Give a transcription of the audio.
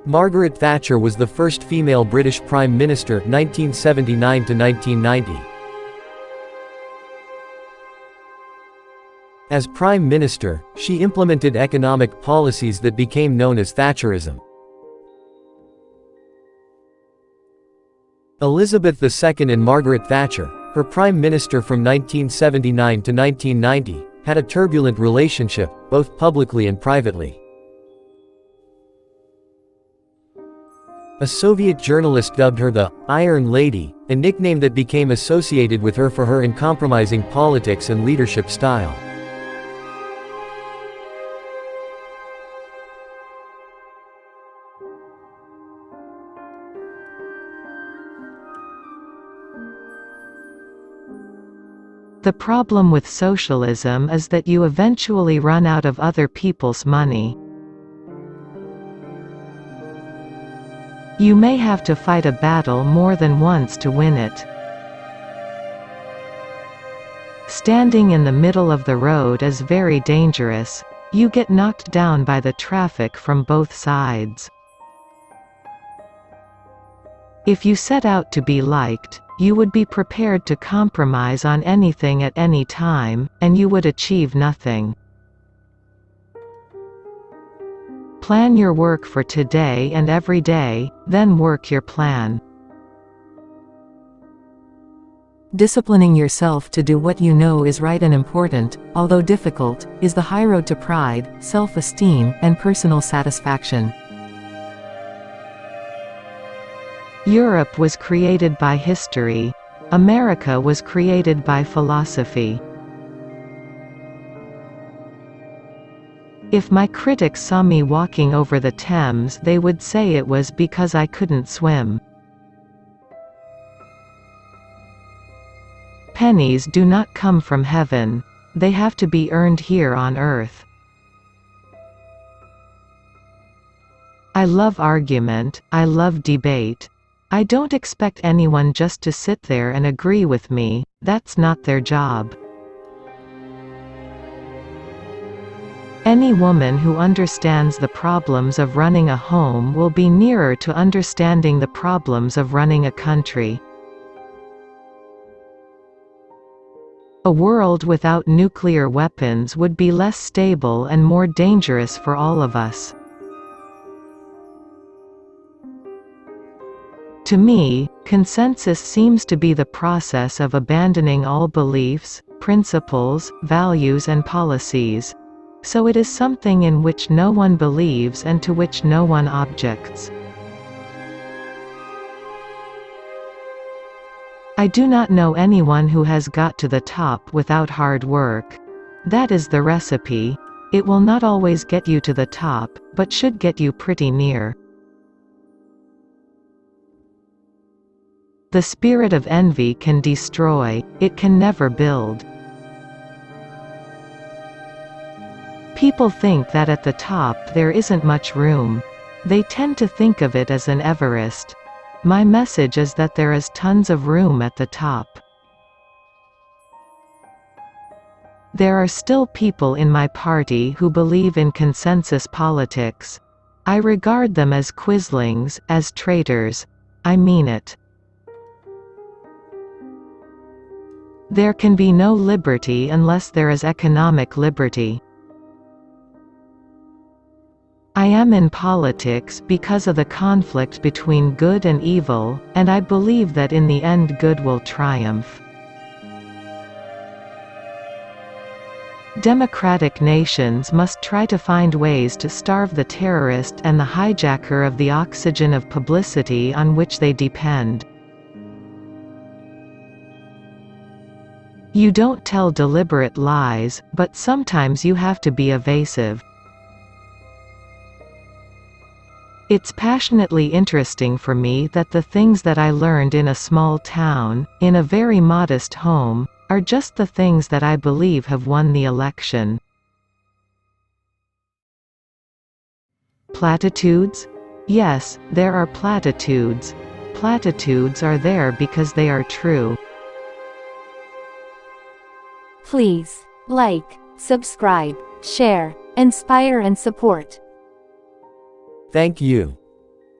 Margaret Thatcher was the first female British Prime Minister, 1979 to 1990. As Prime Minister, she implemented economic policies that became known as Thatcherism. Elizabeth II and Margaret Thatcher, her Prime Minister from 1979 to 1990, had a turbulent relationship, both publicly and privately. A Soviet journalist dubbed her the Iron Lady, a nickname that became associated with her for her uncompromising politics and leadership style. The problem with socialism is that you eventually run out of other people's money. You may have to fight a battle more than once to win it. Standing in the middle of the road is very dangerous. You get knocked down by the traffic from both sides. If you set out to be liked, you would be prepared to compromise on anything at any time, and you would achieve nothing. Plan your work for today and every day, then work your plan. Disciplining yourself to do what you know is right and important, although difficult, is the high road to pride, self-esteem, and personal satisfaction. Europe was created by history. America was created by philosophy. If my critics saw me walking over the Thames, they would say it was because I couldn't swim. Pennies do not come from heaven. They have to be earned here on earth. I love argument, I love debate. I don't expect anyone just to sit there and agree with me, that's not their job. Any woman who understands the problems of running a home will be nearer to understanding the problems of running a country. A world without nuclear weapons would be less stable and more dangerous for all of us. To me, consensus seems to be the process of abandoning all beliefs, principles, values and policies. So it is something in which no one believes and to which no one objects. I do not know anyone who has got to the top without hard work. That is the recipe. It will not always get you to the top, but should get you pretty near. The spirit of envy can destroy, it can never build. People think that at the top there isn't much room. They tend to think of it as an Everest. My message is that there is tons of room at the top. There are still people in my party who believe in consensus politics. I regard them as quislings, as traitors. I mean it. There can be no liberty unless there is economic liberty. I am in politics because of the conflict between good and evil, and I believe that in the end good will triumph. Democratic nations must try to find ways to starve the terrorist and the hijacker of the oxygen of publicity on which they depend. You don't tell deliberate lies, but sometimes you have to be evasive. It's passionately interesting for me that the things that I learned in a small town, in a very modest home, are just the things that I believe have won the election. Platitudes? Yes, there are platitudes. Platitudes are there because they are true. Please like, subscribe, share, inspire and support. Thank you.